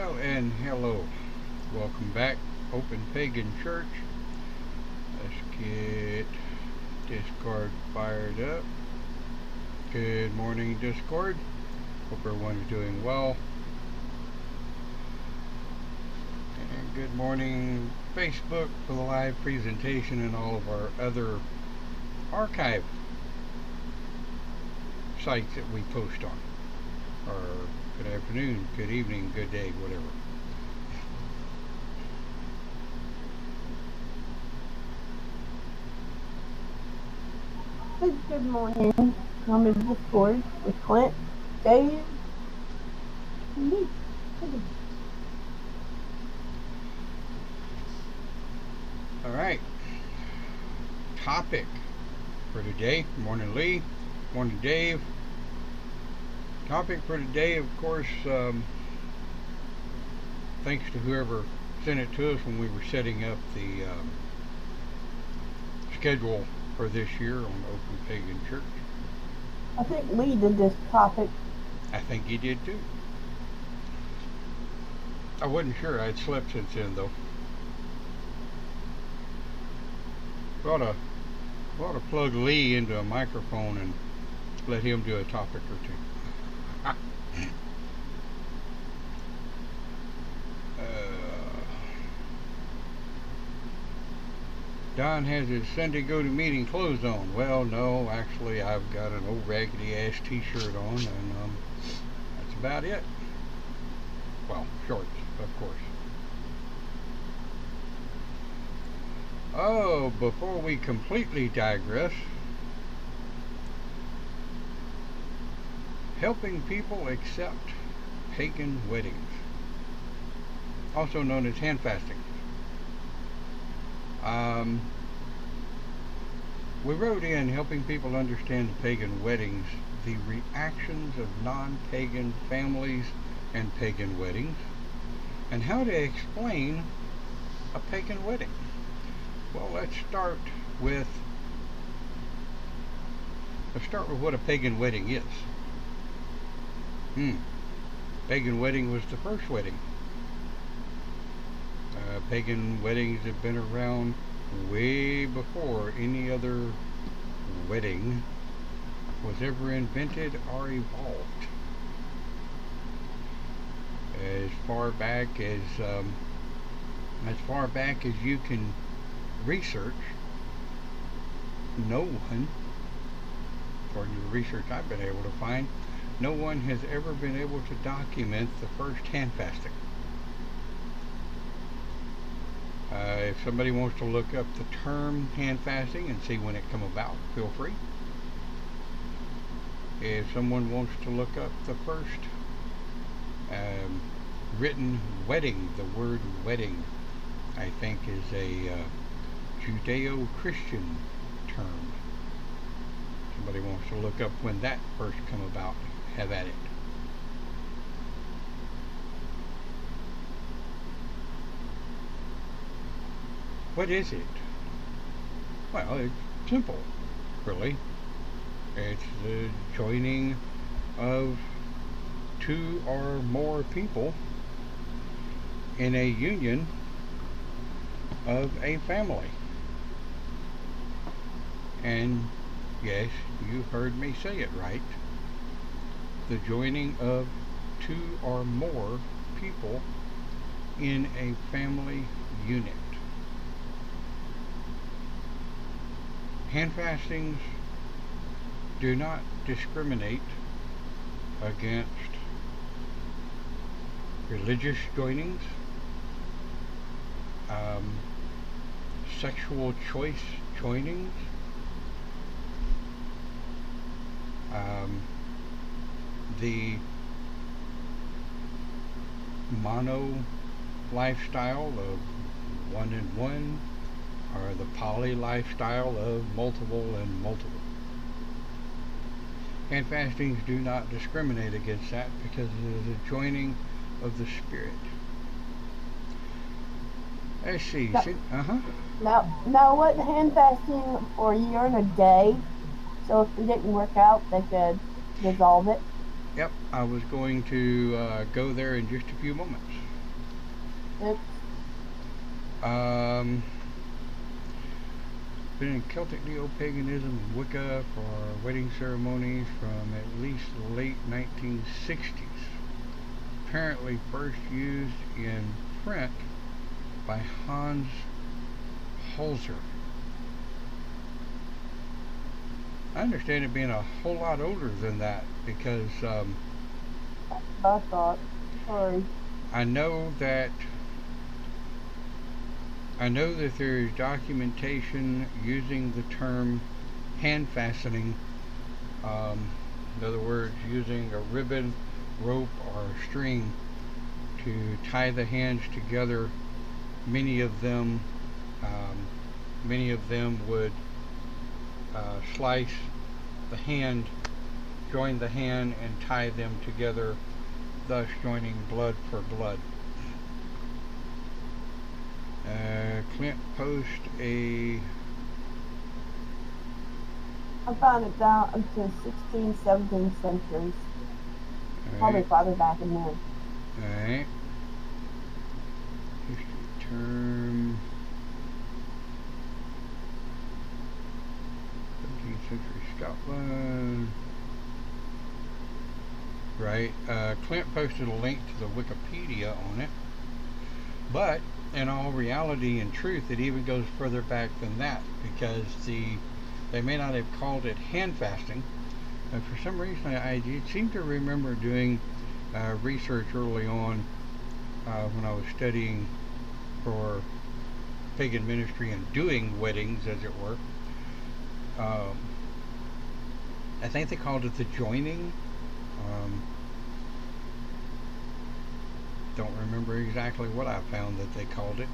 Well, and hello. Welcome back, Open Pagan Church. Let's get Discord fired up. Good morning, Discord. Hope everyone's doing well. And good morning, Facebook, for the live presentation and all of our other archive sites that we post on. Or good afternoon, good evening, good day, whatever. Good morning. I'm in Discord with Clint, Dave, and me. All right. Topic for today. Morning, Lee. Morning, Dave. Topic for today, of course, thanks to whoever sent it to us when we were setting up the schedule for this year on Open Pagan Church. I think Lee did this topic. I think he did too. I wasn't sure. I'd slept since then, though. We ought to plug Lee into a microphone and let him do a topic or two. Don has his Sunday go-to-meeting clothes on. Well, no, actually, I've got an old raggedy-ass t-shirt on, and that's about it. Well, shorts, of course. Oh, before we completely digress, helping people accept pagan weddings, also known as hand fasting. We wrote in helping people understand the pagan weddings, the reactions of non-pagan families and pagan weddings, and how to explain a pagan wedding. Well, let's start with what a pagan wedding is. Pagan wedding was the first wedding. Pagan weddings have been around way before any other wedding was ever invented or evolved. As far back as you can research, no one, according to the research I've been able to find, no one has ever been able to document the first hand fasting. If somebody wants to look up the term hand fasting and see when it came about, feel free. If someone wants to look up the first written wedding, the word wedding, I think, is a Judeo-Christian term. Somebody wants to look up when that first came about, have at it. What is it? Well, it's simple, really. It's the joining of two or more people in a union of a family. And yes, you heard me say it right. The joining of two or more people in a family unit. Hand fastings do not discriminate against religious joinings, sexual choice joinings, the mono lifestyle of one and one, or the poly lifestyle of multiple and multiple. Hand fastings do not discriminate against that because it is a joining of the spirit. Let's see. Now what hand fasting for a year and a day? So if it didn't work out, they could dissolve it. Yep, I was going to go there in just a few moments. It's Um, been in Celtic neo-paganism and Wicca for wedding ceremonies from at least the late 1960s. Apparently first used in print by Hans Holzer. I understand it being a whole lot older than that because what I thought. Sorry. I know that there is documentation using the term hand fastening. In other words, using a ribbon, rope, or string to tie the hands together. Many of them, would slice the hand, join the hand, and tie them together, thus joining blood for blood. Clint post a. I found it down into 16th, 17th centuries. Probably farther back than then. Alright. History term. 17th century Scotland. Right. Clint posted a link to the Wikipedia on it. But in all reality and truth, it even goes further back than that, because they may not have called it hand fasting. For some reason, I seem to remember doing research early on when I was studying for pagan ministry and doing weddings, as it were. I think they called it the joining. Don't remember exactly what I found that they called it.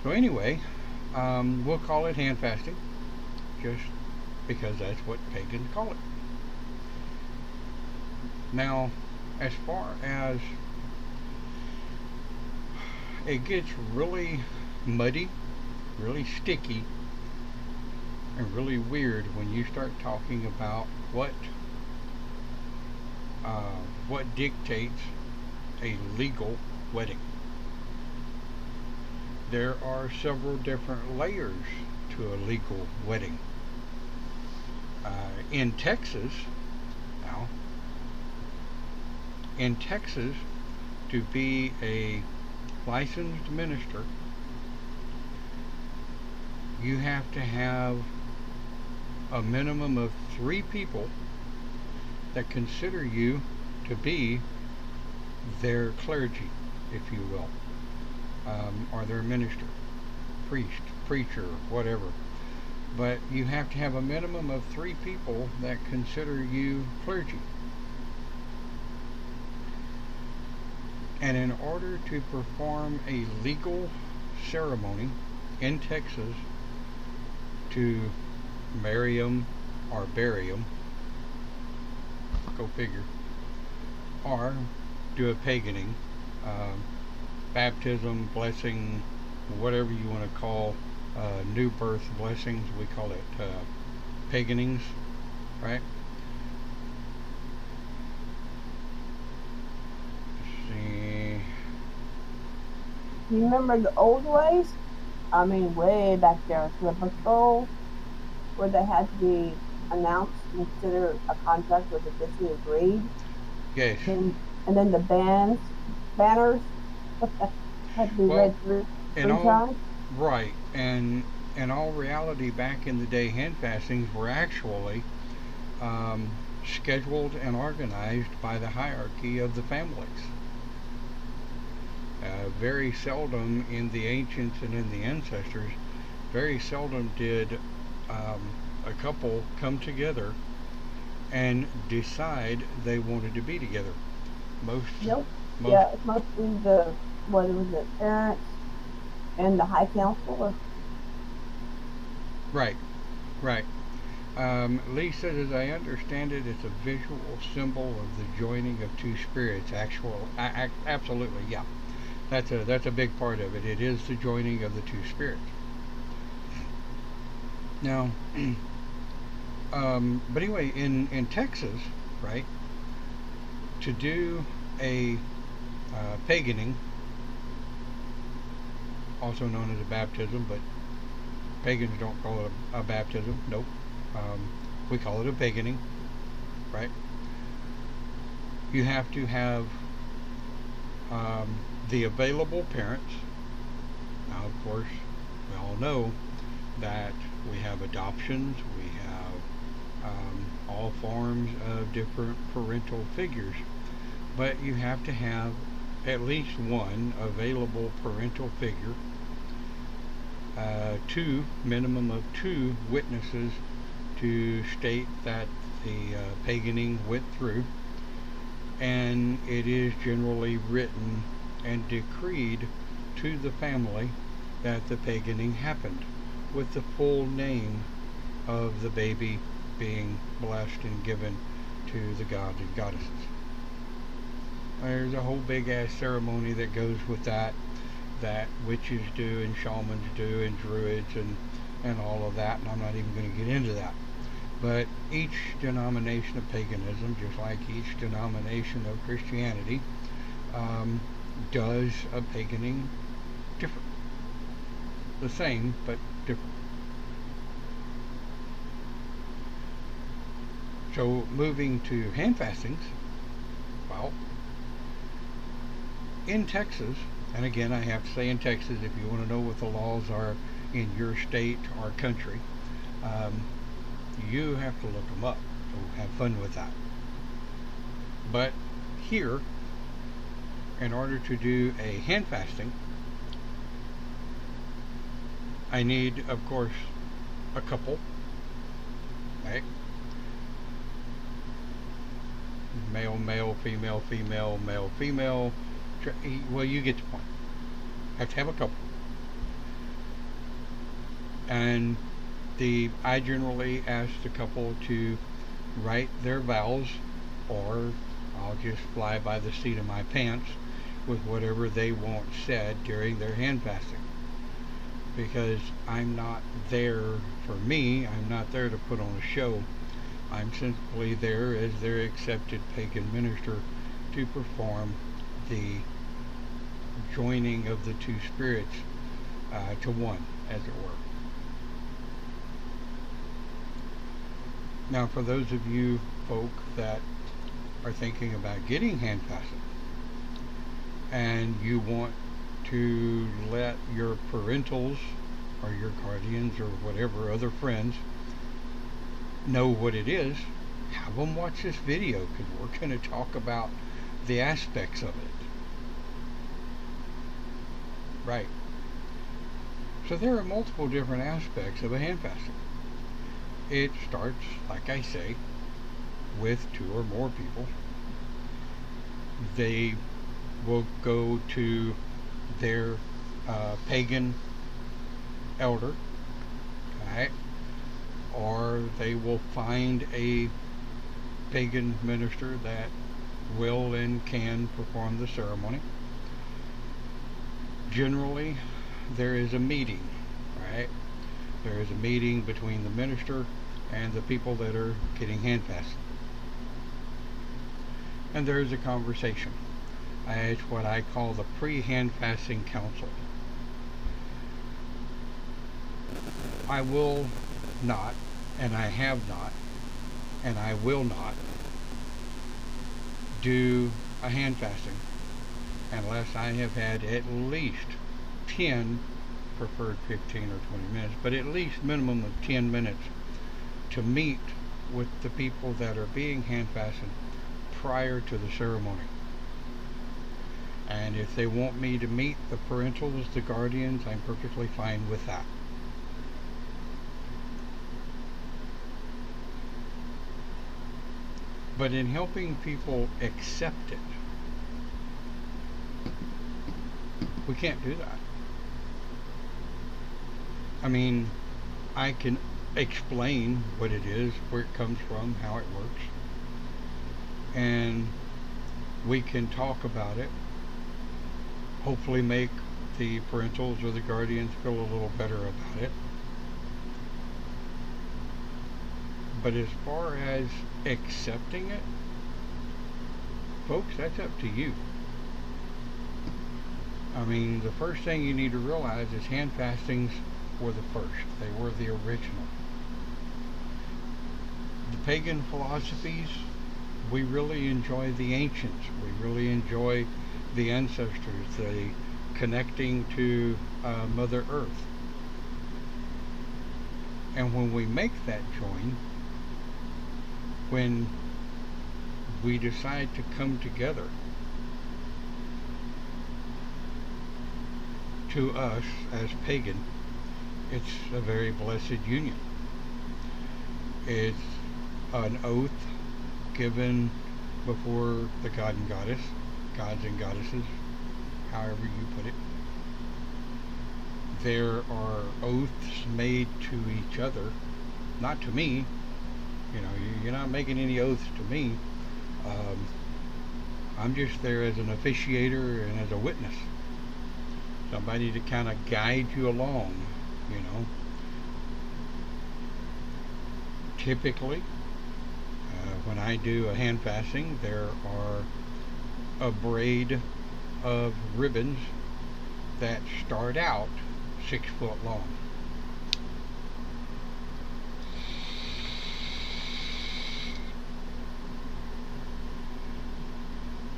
So anyway, we'll call it hand fasting, just because that's what pagans call it. Now, as far as it gets really muddy, really sticky, and really weird when you start talking about what dictates a legal wedding. There are several different layers to a legal wedding. In Texas, to be a licensed minister, you have to have a minimum of 3 people that consider you to be their clergy, if you will, or their minister, priest, preacher, whatever. But you have to have a minimum of 3 people that consider you clergy. And in order to perform a legal ceremony in Texas, to marry them or bury them, go figure, or do a paganing, baptism, blessing, whatever you want to call new birth blessings, we call it paganings, right? Let's see. You remember the old ways? I mean, way back there, the patrol, where they had to be announced, consider a contract was officially agreed. Yes. And then the banners had to be read through 3 times. Right, and in all reality, back in the day, hand fastings were actually scheduled and organized by the hierarchy of the families. Very seldom in the ancients and in the ancestors, very seldom did a couple come together and decide they wanted to be together. Yeah, it's mostly the parents and the high council. Right. Lee says, as I understand it, it's a visual symbol of the joining of 2 spirits. Absolutely, yeah. That's a big part of it. It is the joining of the 2 spirits. Now, but anyway, in Texas, right, to do a Paganing, also known as a baptism, but pagans don't call it a baptism. Nope. We call it a paganing, right? You have to have the available parents. Now, of course, we all know that we have adoptions, we have all forms of different parental figures, but you have to have at least one available parental figure, minimum of two witnesses to state that the paganing went through, and it is generally written and decreed to the family that the paganing happened, with the full name of the baby being blessed and given to the gods and goddesses. There's a whole big ass ceremony that goes with that witches do and shamans do and druids and all of that, and I'm not even going to get into that. But each denomination of paganism, just like each denomination of Christianity, does a paganing different. The same, but different. So moving to hand fastings, well, in Texas, and again I have to say in Texas, if you want to know what the laws are in your state or country, you have to look them up, so have fun with that. But here, in order to do a hand fasting, I need, of course, a couple, right? Male, male, female, female, male, female. Well, you get the point. Have to have a couple. And I generally ask the couple to write their vows, or I'll just fly by the seat of my pants with whatever they want said during their hand fasting. Because I'm not there for me, I'm not there to put on a show. I'm simply there as their accepted pagan minister to perform the joining of the two spirits to one, as it were. Now, for those of you folk that are thinking about getting hand fasted, and you want to let your parentals or your guardians or whatever other friends know what it is, have them watch this video, because we're going to talk about the aspects of it. Right. So there are multiple different aspects of a hand fasting. It starts, like I say, with two or more people. They will go to their pagan elder, right? Or they will find a pagan minister that will and can perform the ceremony. Generally, there is a meeting, right? There is a meeting between the minister and the people that are getting hand fasted. And there is a conversation. It's what I call the pre-hand fasting council. I will not, and I have not, and I will not do a hand fasting unless I have had at least 10, preferred 15 or 20 minutes, but at least minimum of 10 minutes to meet with the people that are being hand fasted prior to the ceremony. And if they want me to meet the parentals, the guardians, I'm perfectly fine with that. But in helping people accept it, we can't do that. I mean, I can explain what it is, where it comes from, how it works, and we can talk about it, hopefully make the parentals or the guardians feel a little better about it. But as far as accepting it, folks, that's up to you. I mean, the first thing you need to realize is hand fastings were the first. They were the original. The pagan philosophies, we really enjoy the ancients. We really enjoy the ancestors, the connecting to Mother Earth. And when we make that join, when we decide to come together, to us as pagan, it's a very blessed union. It's an oath given before the god and goddess, gods and goddesses, however you put it. There are oaths made to each other, not to me. You know, you're not making any oaths to me. I'm just there as an officiator and as a witness. Somebody to kind of guide you along, you know. Typically, when I do a hand fasting, there are a braid of ribbons that start out 6 foot long.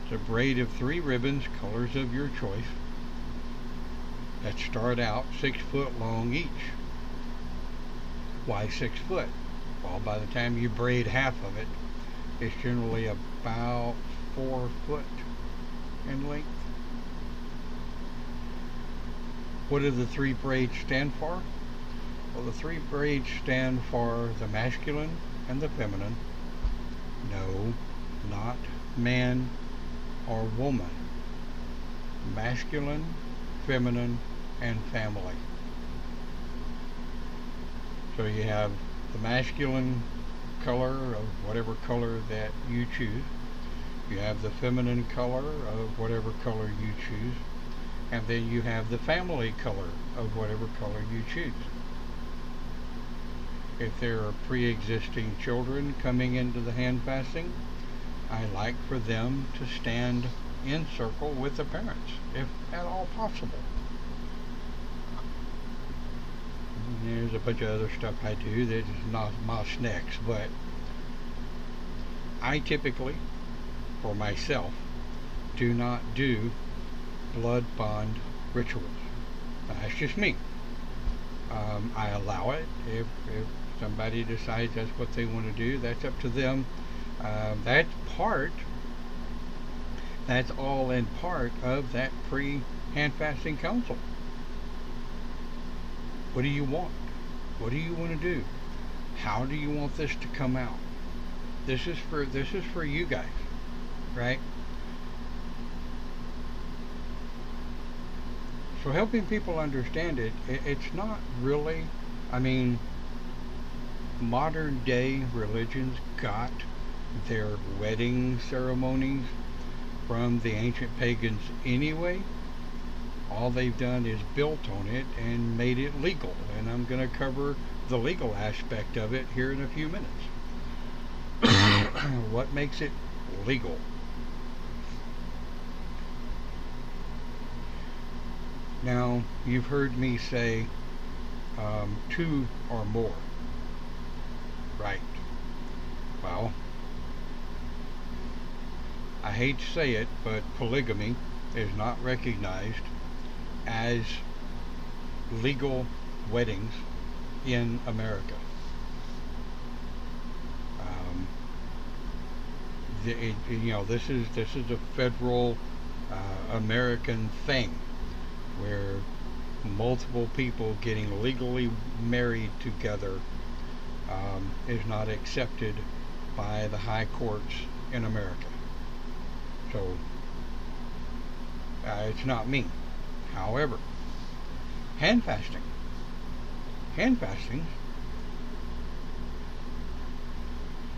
It's a braid of 3 ribbons, colors of your choice, that start out 6 foot long each. Why 6 foot? Well, by the time you braid half of it, it's generally about 4 foot in length. What do the 3 braids stand for? Well, the 3 braids stand for the masculine and the feminine. No, not man or woman. Masculine, feminine, and family. So you have the masculine color of whatever color that you choose. You have the feminine color of whatever color you choose. And then you have the family color of whatever color you choose. If there are pre-existing children coming into the hand fasting, I like for them to stand in circle with the parents, if at all possible. There's a bunch of other stuff I do that's not my snacks, but I typically, for myself, do not do blood bond rituals. That's just me. I allow it. If somebody decides that's what they want to do, that's up to them. That's all in part of that pre-hand fasting council. What do you want? What do you want to do? How do you want this to come out? This is for you guys, right? So helping people understand it, it's not really, I mean, modern day religions got their wedding ceremonies from the ancient pagans anyway. All they've done is built on it and made it legal, and I'm going to cover the legal aspect of it here in a few minutes. What makes it legal? Now, you've heard me say 2 or more, right? Well, I hate to say it, but polygamy is not recognized as legal weddings in America. This is a federal American thing where multiple people getting legally married together is not accepted by the high courts in America. So it's not me. However, hand fasting,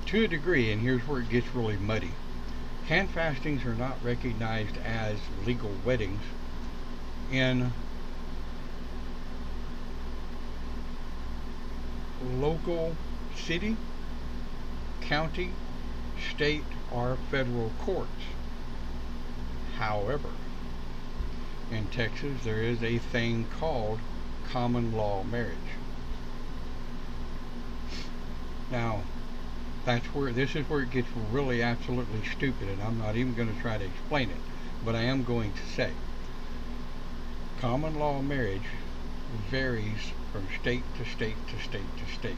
to a degree, and here's where it gets really muddy, hand fastings are not recognized as legal weddings in local city, county, state, or federal courts. However, in Texas, there is a thing called common law marriage. Now, this is where it gets really absolutely stupid, and I'm not even going to try to explain it, but I am going to say common law marriage varies from state to state to state to state.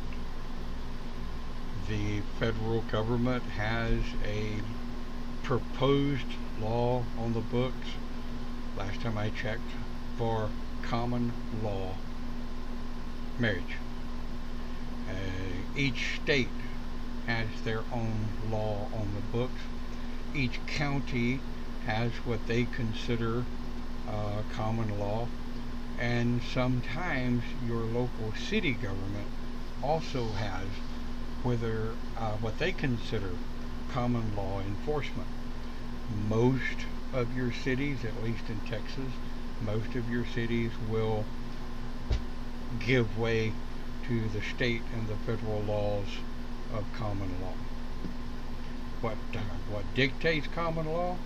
The federal government has a proposed law on the books, last time I checked, for common law marriage. Each state has their own law on the books. Each county has what they consider common law, and sometimes your local city government also has what they consider common law enforcement. Most of your cities, at least in Texas, most of your cities will give way to the state and the federal laws of common law. What dictates common law?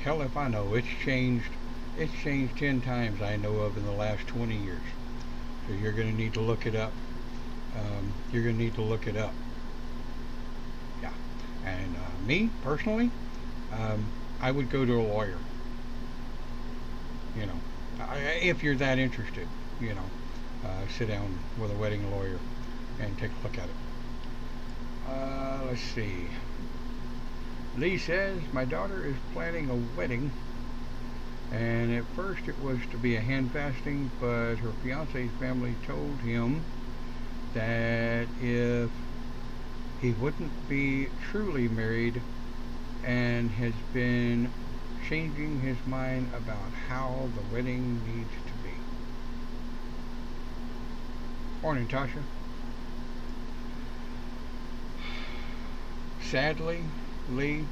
Hell if I know. It's changed 10 times I know of in the last 20 years. So you're going to need to look it up. Yeah. And me, personally, I would go to a lawyer. If you're that interested, sit down with a wedding lawyer and take a look at it. Let's see. Lee says, my daughter is planning a wedding, and at first it was to be a hand fasting, but her fiance's family told him that if he wouldn't be truly married, and has been changing his mind about how the wedding needs to be. Morning, Tasha. Sadly, Lee,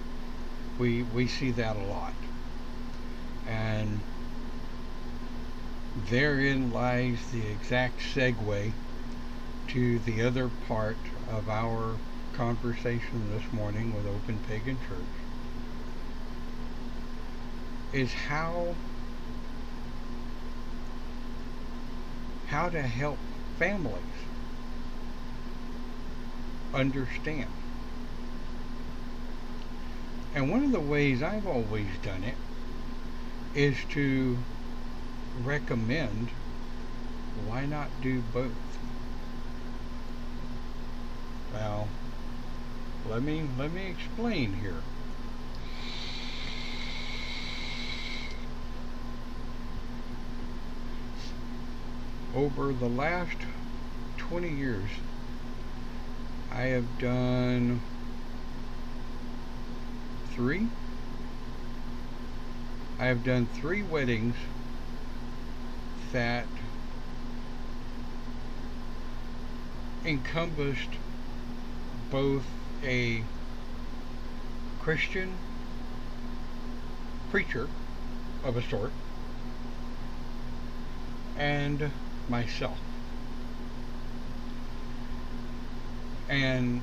we see that a lot. And therein lies the exact segue to the other part of our conversation this morning with Open Pagan Church, is how to help families understand. And one of the ways I've always done it is to recommend, why not do both? Well, let me explain here. Over the last 20 years, I have done three weddings that encompassed both a Christian preacher of a sort and myself. And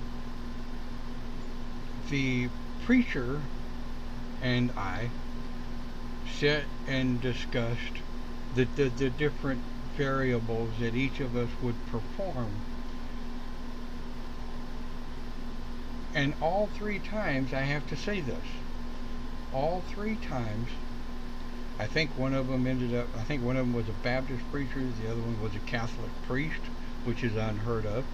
the preacher and I sat and discussed the different variables that each of us would perform. And all three times, I have to say this, all three times, I think one of them was a Baptist preacher, the other one was a Catholic priest, which is unheard of,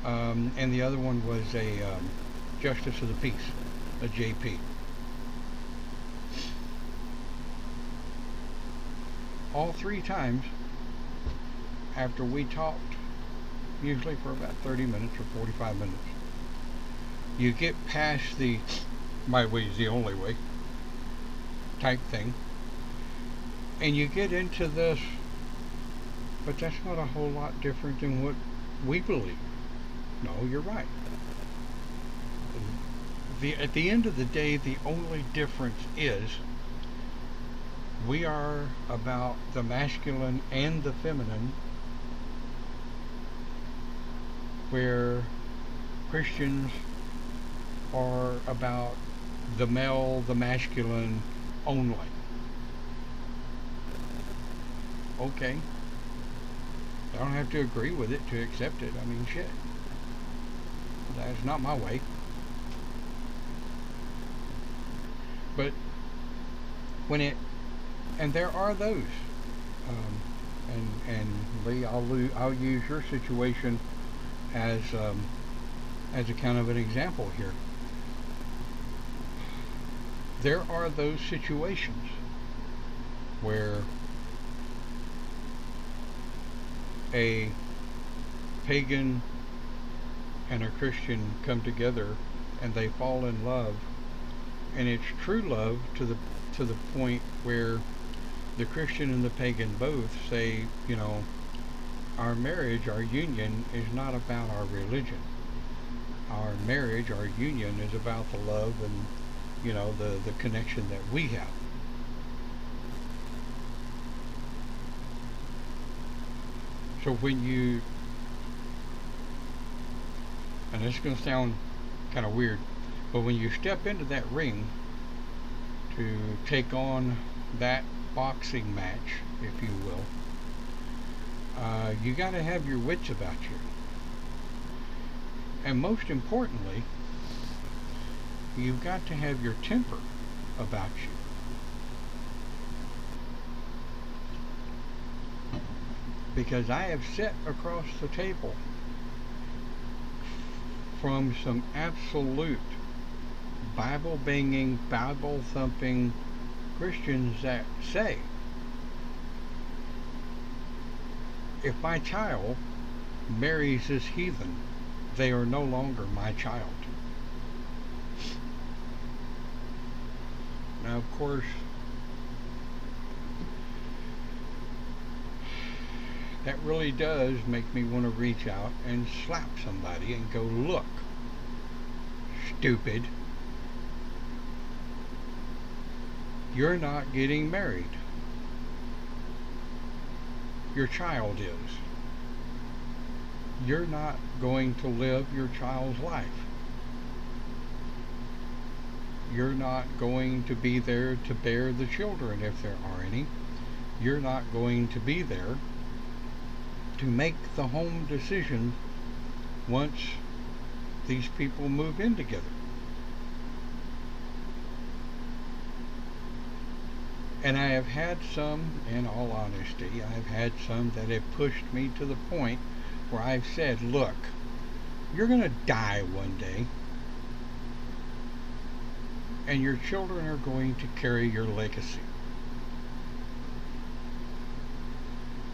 and the other one was a Justice of the Peace, a JP. All three times, after we talked, usually for about 30 minutes or 45 minutes, you get past the my way is the only way type thing, and you get into this, but that's not a whole lot different than what we believe. No, you're right. At the end of the day, the only difference is we are about the masculine and the feminine, where Christians are about the male, the masculine only. okay. I don't have to agree with it to accept it. I mean, shit. That's not my way. But when it, and there are those, and Lee, I'll use your situation as a kind of an example here. There are those situations where a pagan and a Christian come together and they fall in love, and it's true love to the point where the Christian and the pagan both say, you know, our marriage, our union is not about our religion. Our marriage, our union is about the love and, you know, the connection that we have. So when you, and it's going to sound kind of weird, but when you step into that ring to take on that boxing match, if you will, you got to have your wits about you. And most importantly, you've got to have your temper about you. Because I have sat across the table from some absolute Bible banging, Bible thumping Christians that say, if my child marries this heathen, they are no longer my child. Now, of course, that really does make me want to reach out and slap somebody and go, look, stupid, you're not getting married. Your child is. You're not going to live your child's life. You're not going to be there to bear the children if there are any. You're not going to be there to make the home decision once these people move in together. And I have had some, in all honesty, I've had some that have pushed me to the point where I've said, look, you're going to die one day, and your children are going to carry your legacy.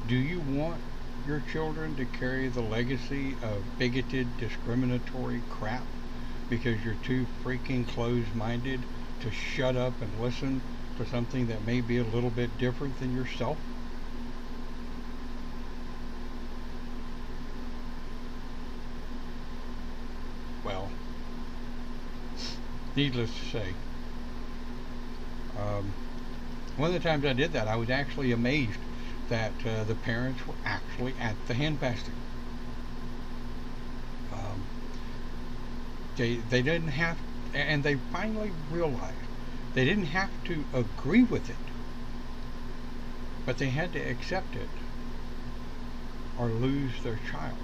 Do you want your children to carry the legacy of bigoted, discriminatory crap because you're too freaking closed-minded to shut up and listen to something that may be a little bit different than yourself? Well, needless to say, one of the times I did that, I was actually amazed that the parents were actually at the hand fasting. They didn't have, and they finally realized they didn't have to agree with it, but they had to accept it or lose their child.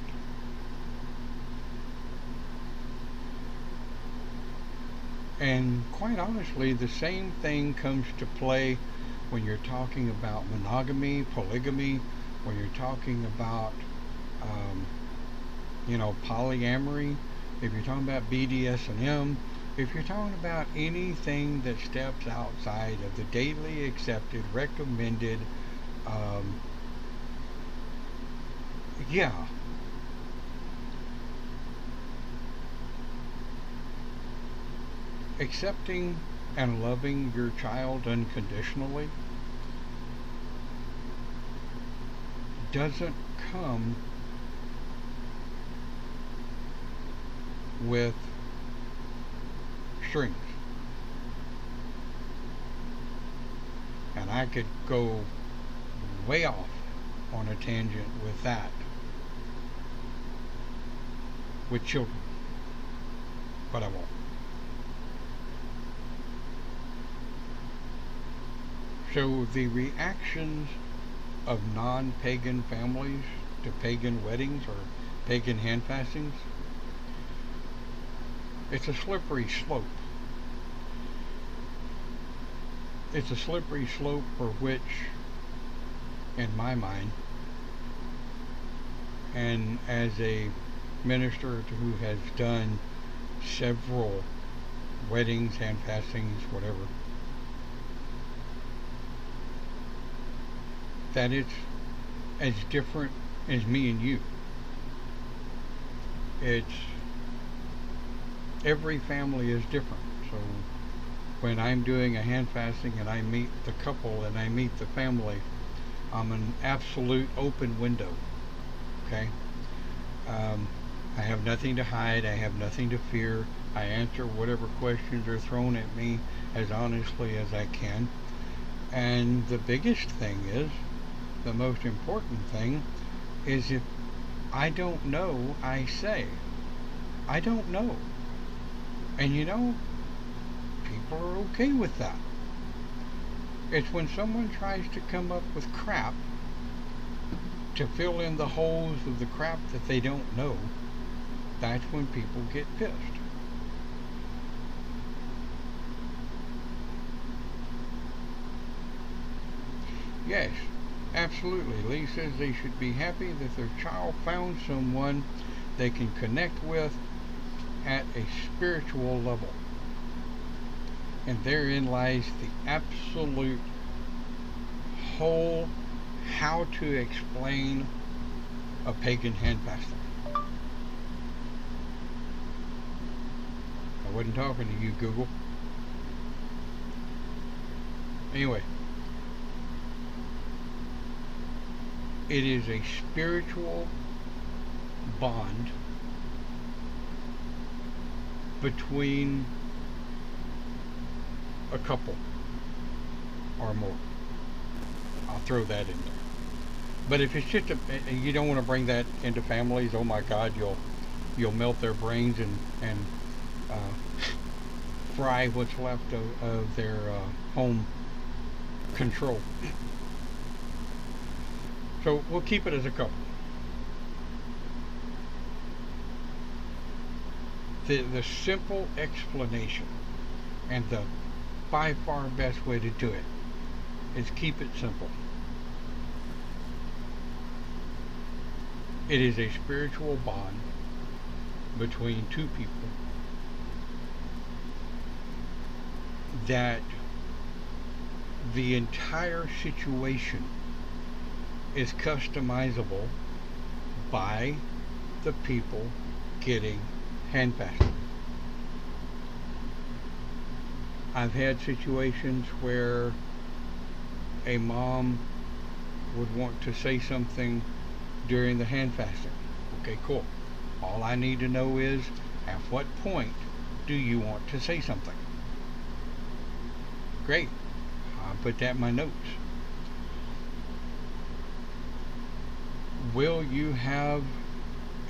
And quite honestly, the same thing comes to play when you're talking about monogamy, polygamy, when you're talking about, polyamory, if you're talking about BDSM, if you're talking about anything that steps outside of the daily accepted, recommended, accepting and loving your child unconditionally doesn't come with strings. And I could go way off on a tangent with that, with children, but I won't. So the reactions of non-pagan families to pagan weddings or pagan hand fastings, it's a slippery slope. It's a slippery slope for which, in my mind, and as a minister who has done several weddings, hand fastings, whatever, that it's as different as me and you. It's every family is different. So when I'm doing a hand fasting and I meet the couple and I meet the family, I'm an absolute open window. Okay? I have nothing to hide. I have nothing to fear. I answer whatever questions are thrown at me as honestly as I can. And the biggest thing is, the most important thing is, if I don't know, I say, I don't know. And you know, people are okay with that. It's when someone tries to come up with crap to fill in the holes of the crap that they don't know, that's when people get pissed. Yes, absolutely. Lee says they should be happy that their child found someone they can connect with at a spiritual level. And therein lies the absolute whole how to explain a pagan hand fasting. I wasn't talking to you, Google. Anyway, it is a spiritual bond between a couple or more. I'll throw that in there. But if it's just you don't want to bring that into families, oh my God, you'll melt their brains and fry what's left of their home control. So we'll keep it as a couple. The simple explanation and the by far best way to do it is keep it simple. It is a spiritual bond between two people that the entire situation is customizable by the people getting hand fasted. I've had situations where a mom would want to say something during the hand fasting. Okay, cool. All I need to know is, at what point do you want to say something? Great. I'll put that in my notes. Will you have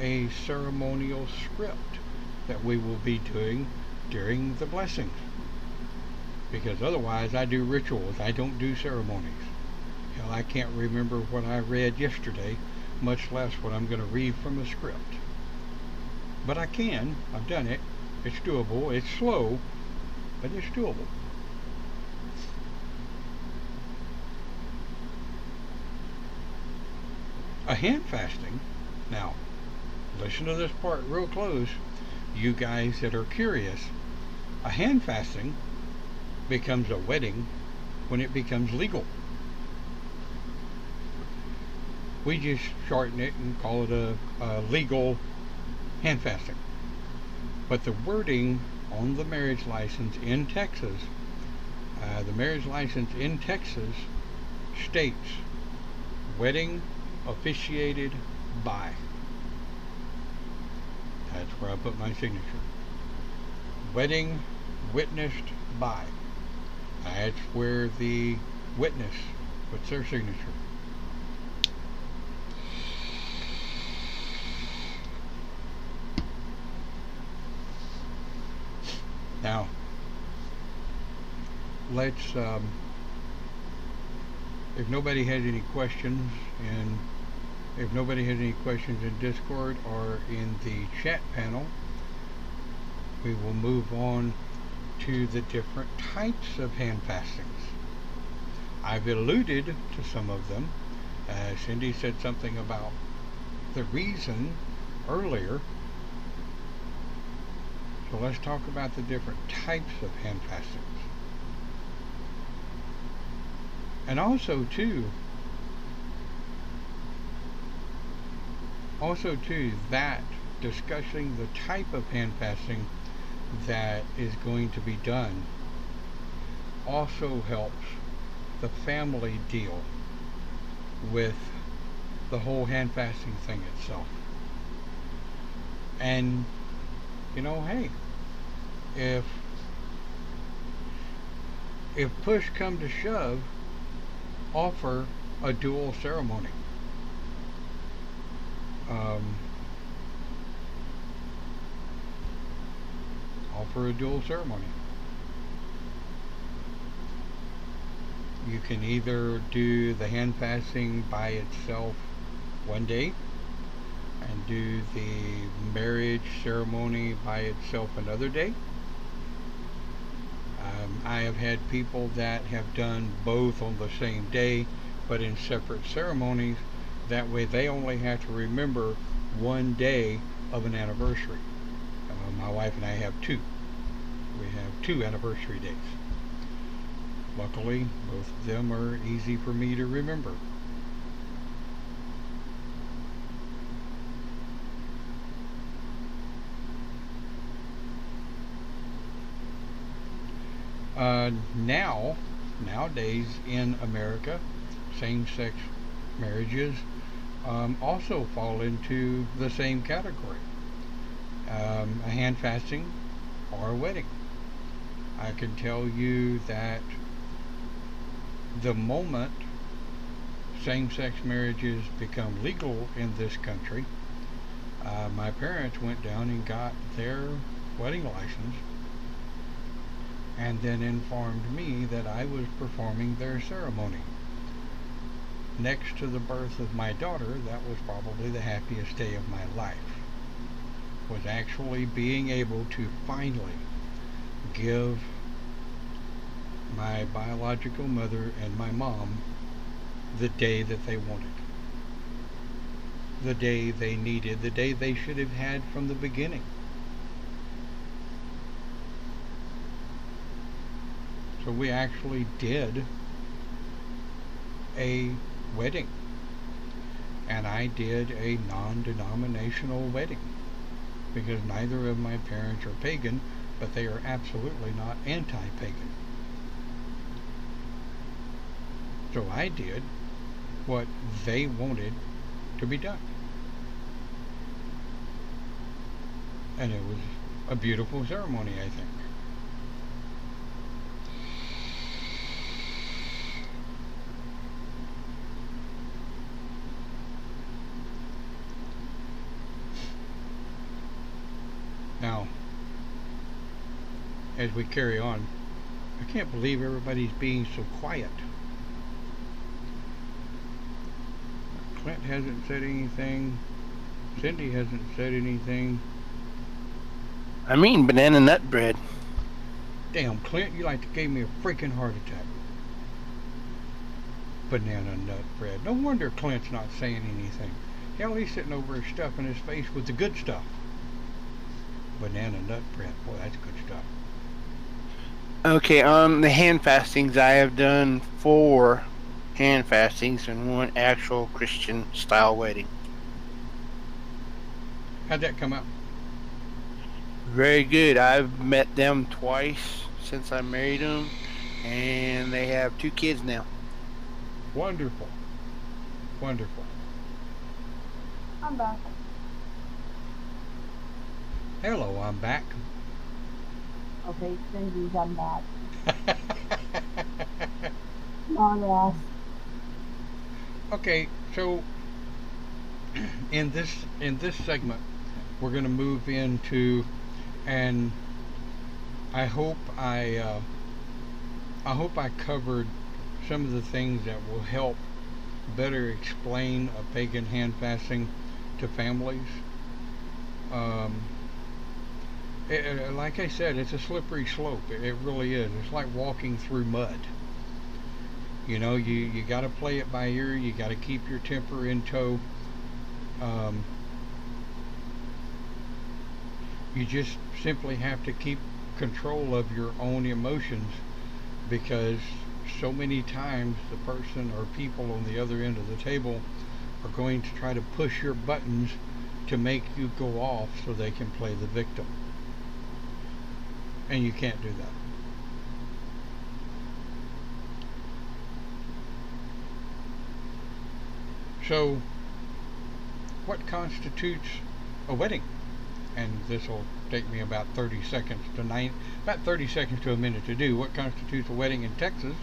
a ceremonial script that we will be doing during the blessings? Because otherwise I do rituals, I don't do ceremonies. Hell, I can't remember what I read yesterday, much less what I'm going to read from a script. But I can, I've done it, it's doable, it's slow, but it's doable. A hand fasting, now, listen to this part real close, you guys that are curious. A hand fasting becomes a wedding when it becomes legal. We just shorten it and call it a legal hand fasting. But the wording on the marriage license in Texas, the marriage license in Texas states wedding officiated by. That's where I put my signature. Wedding witnessed by. That's where the witness puts their signature. Now, let's if nobody has any questions, and if nobody has any questions in Discord or in the chat panel, we will move on to the different types of hand fastings. I've alluded to some of them. Cindy said something about the reason earlier. So let's talk about the different types of hand fastings. And also too, that discussing the type of hand fasting that is going to be done also helps the family deal with the whole hand fasting thing itself. And hey, if push come to shove, offer a dual ceremony. Offer a dual ceremony. You can either do the hand fasting by itself one day and do the marriage ceremony by itself another day. I have had people that have done both on the same day but in separate ceremonies. That way they only have to remember one day of an anniversary. My wife and I have two. We have 2 anniversary days. Luckily, both of them are easy for me to remember. Nowadays in America, same-sex marriages also fall into the same category. A hand fasting or a wedding. I can tell you that the moment same-sex marriages become legal in this country, my parents went down and got their wedding license and then informed me that I was performing their ceremony. Next to the birth of my daughter, that was probably the happiest day of my life, was actually being able to finally give my biological mother and my mom the day that they wanted, the day they needed, the day they should have had from the beginning. So we actually did a wedding, and I did a non-denominational wedding because neither of my parents are pagan, but they are absolutely not anti-pagan. So I did what they wanted to be done, and it was a beautiful ceremony, I think. Now, as we carry on, I can't believe everybody's being so quiet. Clint hasn't said anything. Cindy hasn't said anything. I mean banana nut bread. Damn, Clint, you like to give me a freaking heart attack. Banana nut bread. No wonder Clint's not saying anything. Hell, he's sitting over here stuffing his face with the good stuff. Banana nut bread. Boy, that's good stuff. Okay, the hand fastings, I have done 4 hand fastings and 1 actual Christian style wedding. How'd that come out? Very good. I've met them twice since I married them, and they have 2 kids now. Wonderful. Wonderful. I'm back. Hello, I'm back. Okay, Cindy's I'm back. Long ass. Okay, so in this segment, we're going to move into, and I hope I covered some of the things that will help better explain a pagan hand fasting to families. Um, like I said, it's a slippery slope. It really is. It's like walking through mud. You know, you got to play it by ear. You got to keep your temper in tow. Um, you just simply have to keep control of your own emotions, because so many times the person or people on the other end of the table are going to try to push your buttons to make you go off so they can play the victim. And you can't do that. So, what constitutes a wedding? And this will take me about 30 seconds to a minute to do. What constitutes a wedding in Texas?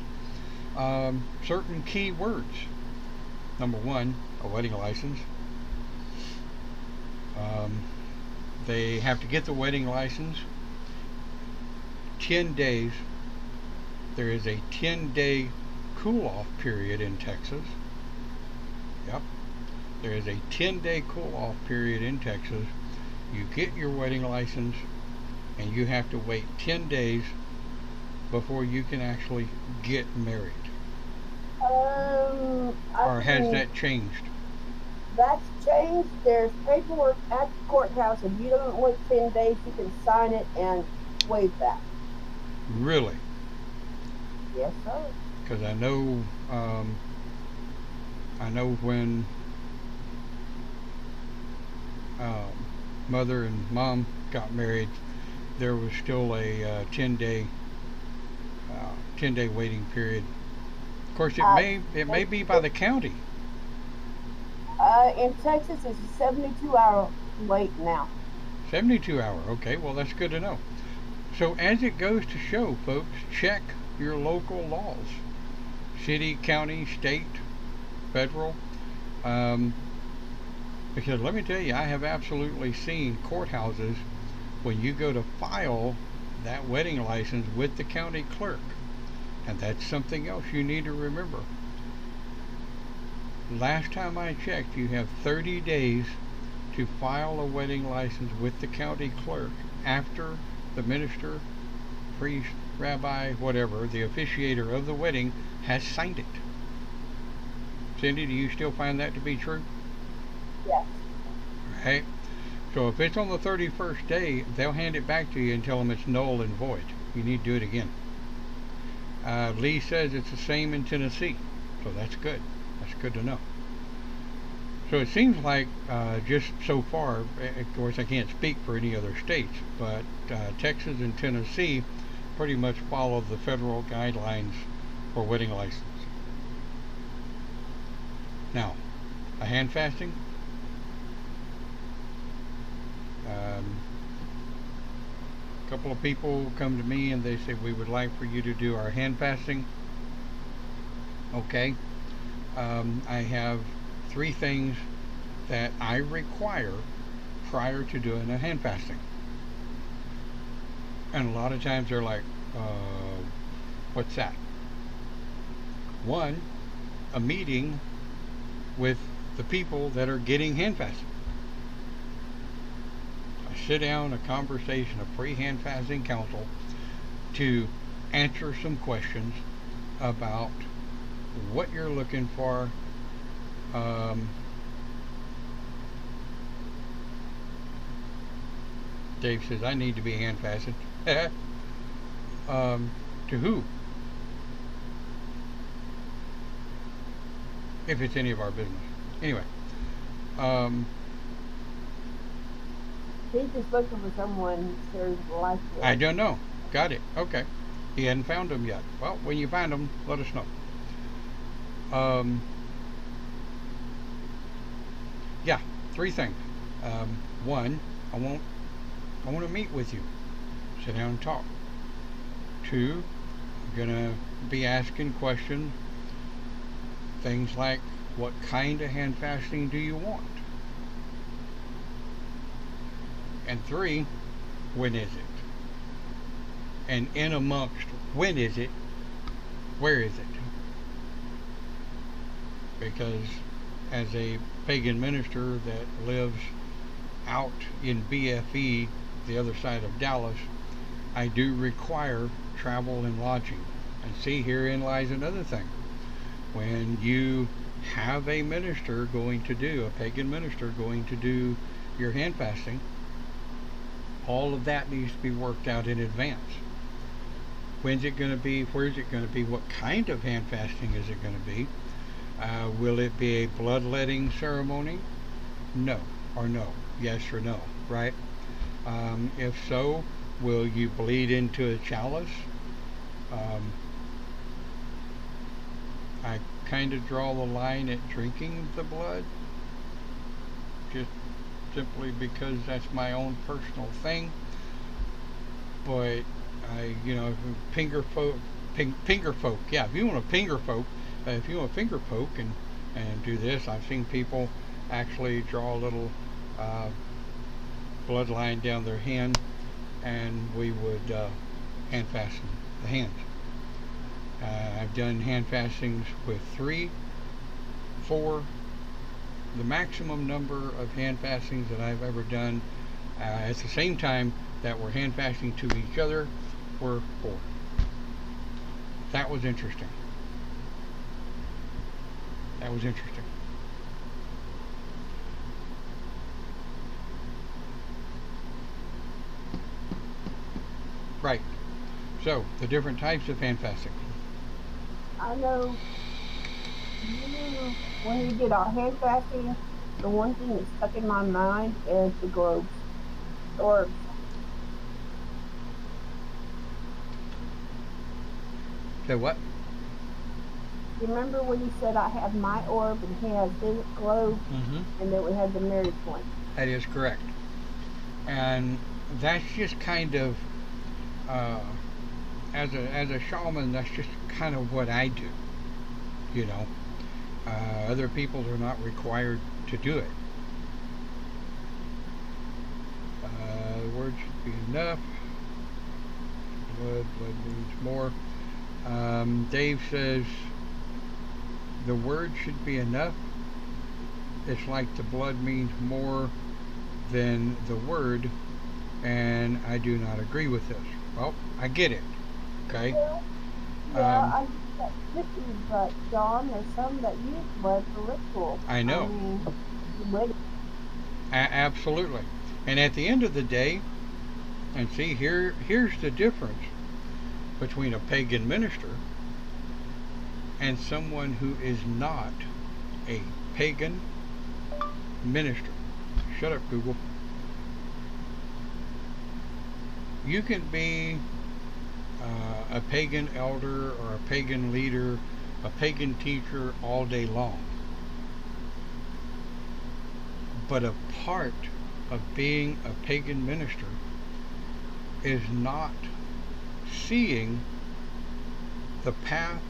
Certain key words. Number one, a wedding license. They have to get the wedding license 10 days. There is a 10-day cool-off period in Texas. Yep. There is a 10-day cool-off period in Texas. You get your wedding license, and you have to wait 10 days before you can actually get married. Or has that changed? That's changed. There's paperwork at the courthouse. If you don't wait 10 days, you can sign it and waive that. Really? Yes, sir. Because I know when mother and mom got married, there was still a 10-day waiting period. Of course, it may be by the county. In Texas, it's a 72-hour wait now. 72 hour. Okay, well, that's good to know. So as it goes to show, folks, check your local laws. City, county, state, federal. Because let me tell you, I have absolutely seen courthouses when you go to file that wedding license with the county clerk. And that's something else you need to remember. Last time I checked, you have 30 days to file a wedding license with the county clerk after the minister, priest, rabbi, whatever, the officiator of the wedding has signed it. Cindy, do you still find that to be true? Yes. Right. So if it's on the 31st day, they'll hand it back to you and tell them it's null and void. You need to do it again. Lee says it's the same in Tennessee, so that's good. That's good to know. So it seems like just so far, of course I can't speak for any other states, but Texas and Tennessee pretty much follow the federal guidelines for wedding license. Now, a hand fasting. A couple of people come to me and they say, we would like for you to do our hand fasting. Okay. I have 3 things that I require prior to doing a hand fasting. And a lot of times they're like, what's that? 1, a meeting with the people that are getting hand fasted. A sit down, a conversation, a pre-hand fasting council to answer some questions about what you're looking for. Dave says, I need to be hand fasted. To who? If it's any of our business. Anyway. He's just looking for someone who shares life with. I don't know. Got it. Okay. He hadn't found them yet. Well, when you find them, let us know. Yeah, 3 things. 1, I want to meet with you. Sit down and talk. 2, I'm gonna be asking questions. Things like, what kind of hand fasting do you want? And 3, when is it? And in amongst when is it, where is it? because as a pagan minister that lives out in BFE, the other side of Dallas, I do require travel and lodging. And see, herein lies another thing. When you have a minister going to do, a pagan minister going to do your hand fasting, all of that needs to be worked out in advance. When's it going to be? Where's it going to be? What kind of hand fasting is it going to be? Will it be a bloodletting ceremony? No or no. Yes or no, right? If so, will you bleed into a chalice? I kind of draw the line at drinking the blood, just simply because that's my own personal thing. But finger folk, yeah. If you want to finger poke and do this, I've seen people actually draw a little blood line down their hand, and we would hand fasten the hands. I've done hand fastings with 3, 4. The maximum number of hand fastings that I've ever done at the same time that were hand fasting to each other were 4. That was interesting. Right. So, the different types of hand fasting. I know when we did our hand fasting, the one thing that stuck in my mind is the globes. Or So what? you remember when you said I have my orb and he has his globe, and then we had the marriage one? That is correct. And that's just kind of, as a shaman, that's just kind of what I do. Other people are not required to do it. The word should be enough. Blood means more. Dave says the word should be enough. It's like the blood means more than the word, and I do not agree with this. Well, I get it. Okay. Yeah, I get that tricky, but John, there's some that use blood for ritual. I know. Absolutely. And at the end of the day, and see, here's the difference between a pagan minister and someone who is not a pagan minister. Shut up, Google. You can be a pagan elder or a pagan leader, a pagan teacher all day long. But a part of being a pagan minister is not seeing the path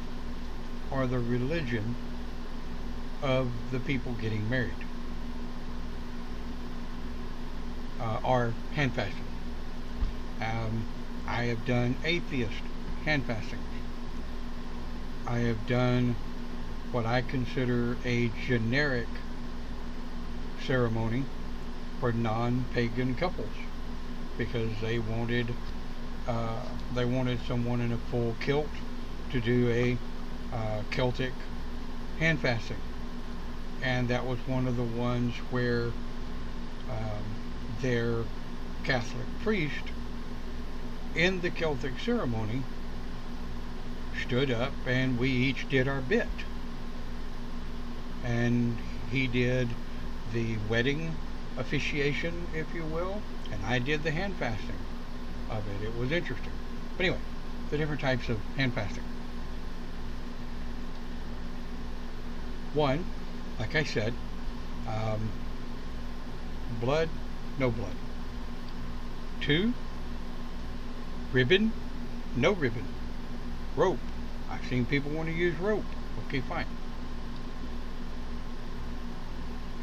or the religion of the people getting married or hand fasting. I have done atheist hand fastings. I have done what I consider a generic ceremony for non-pagan couples, because they wanted someone in a full kilt to do a Celtic hand fasting, and that was one of the ones where their Catholic priest in the Celtic ceremony stood up, and we each did our bit, and he did the wedding officiation, if you will, and I did the hand fasting of it. It was interesting. But anyway, the different types of hand fasting. One, like I said, blood, no blood. 2, ribbon, no ribbon. Rope. I've seen people want to use rope. Okay, fine.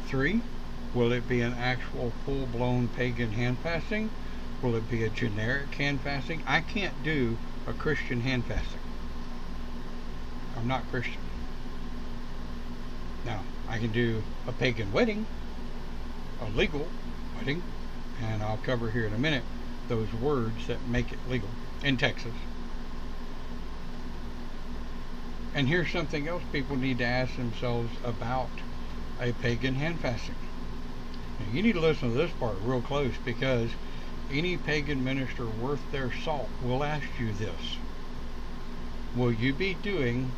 3, will it be an actual full-blown pagan hand fasting? Will it be a generic hand fasting? I can't do a Christian hand fasting. I'm not Christian. Now, I can do a pagan wedding, a legal wedding, and I'll cover here in a minute those words that make it legal in Texas. And here's something else people need to ask themselves about a pagan hand fasting. Now, you need to listen to this part real close, because any pagan minister worth their salt will ask you this. Will you be doing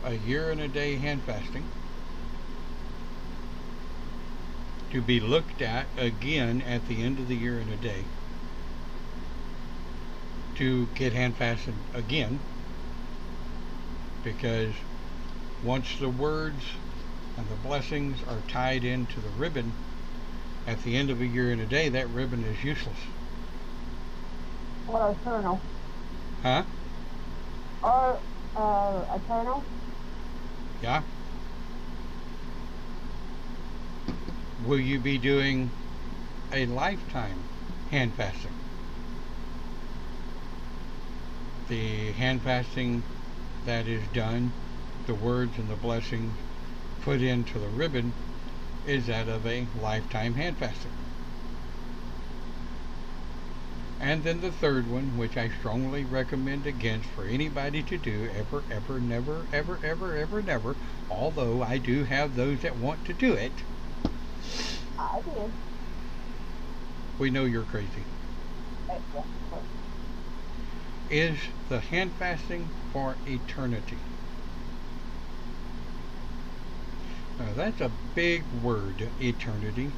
a year and a day hand fasting to be looked at again at the end of the year and a day to get hand fasted again? Because once the words and the blessings are tied into the ribbon at the end of a year and a day, that ribbon is useless. Or eternal. Huh? Or eternal. Yeah. Will you be doing a lifetime hand fasting? The hand fasting that is done, the words and the blessings put into the ribbon, is that of a lifetime hand fasting. And then the third one, which I strongly recommend against for anybody to do ever, ever, never, ever, ever, ever, never, although I do have those that want to do it. I did. We know you're crazy. Yeah. Is the hand fasting for eternity. Now that's a big word, eternity.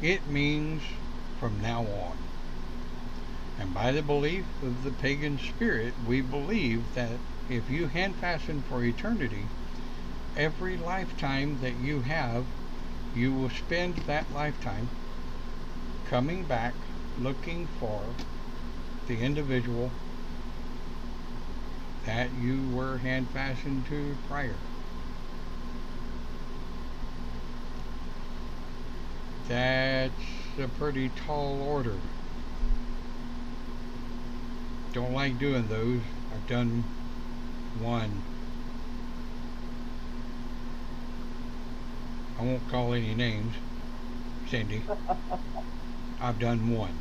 It means from now on. And by the belief of the pagan spirit, we believe that if you hand fasten for eternity, every lifetime that you have, you will spend that lifetime coming back looking for the individual that you were hand fastened to prior. That's a pretty tall order. Don't like doing those. I've done one. I won't call any names, Cindy. I've done one.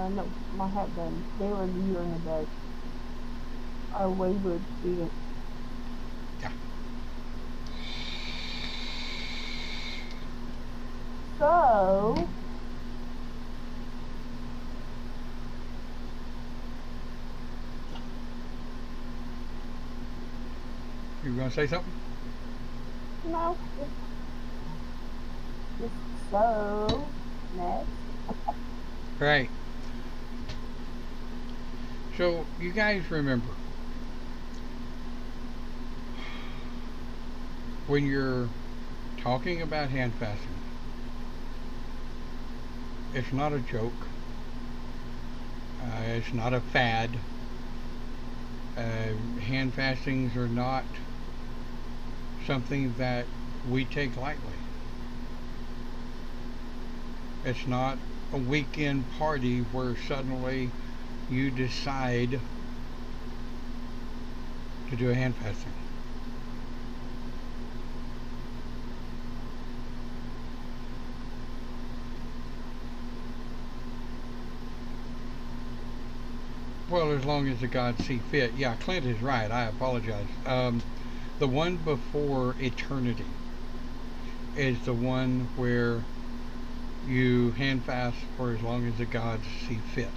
No, I have done. They were a year and a day. Our wayward student. Yeah. So, You gonna say something? no. So, next. Right. So, you guys remember, when you're talking about hand fasting, it's not a joke. It's not a fad. Hand fastings are not something that we take lightly. It's not a weekend party where suddenly you decide to do a hand fasting. Well, as long as the gods see fit. Yeah, Clint is right. I apologize. The one before eternity is the one where you hand fast for as long as the gods see fit.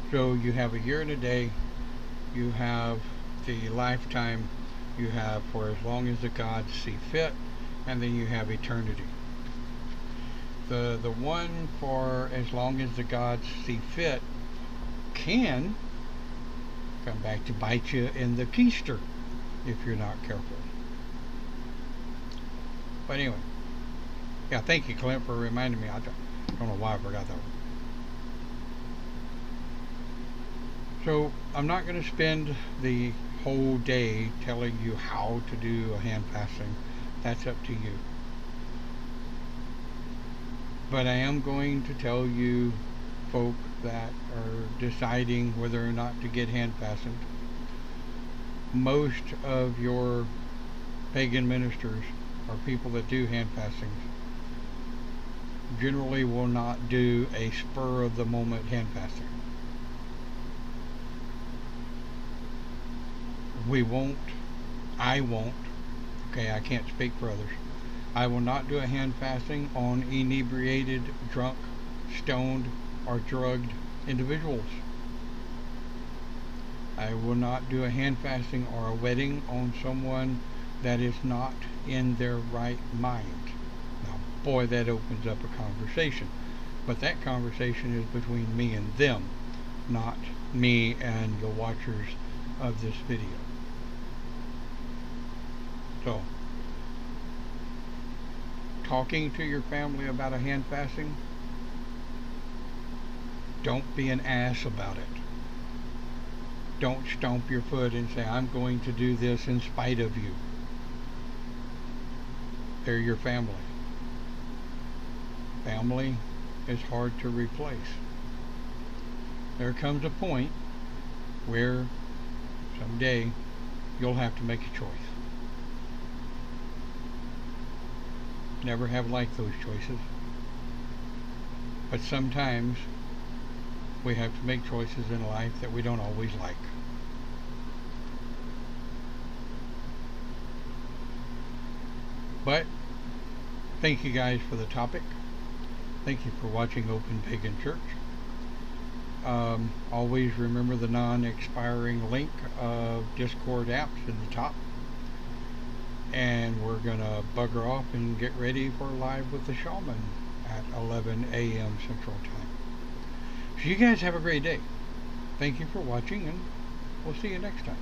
So you have a year and a day, you have the lifetime, you have for as long as the gods see fit, and then you have eternity. The one for as long as the gods see fit can come back to bite you in the keister if you're not careful. But anyway, yeah, thank you, Clint, for reminding me. I don't know why I forgot that one. So I'm not going to spend the whole day telling you how to do a hand fasting. That's up to you. But I am going to tell you, folk, that are deciding whether or not to get hand fastened. Most of your pagan ministers or people that do hand fastings generally will not do a spur of the moment hand fasting. I won't, okay, I can't speak for others. I will not do a hand fasting on inebriated, drunk, stoned, or drugged individuals. I will not do a hand fasting or a wedding on someone that is not in their right mind. Now, boy, that opens up a conversation. But that conversation is between me and them, not me and the watchers of this video. So, talking to your family about a hand fasting, don't be an ass about it. Don't stomp your foot and say, I'm going to do this in spite of you. They're your family. Family is hard to replace. There comes a point where someday you'll have to make a choice. Never have liked those choices. But sometimes we have to make choices in life that we don't always like. But thank you guys for the topic. Thank you for watching Open Pagan Church. Always remember the non-expiring link of Discord apps in the top. And we're going to bugger off and get ready for Live with the Shaman at 11 a.m. Central Time. So you guys have a great day. Thank you for watching, and we'll see you next time.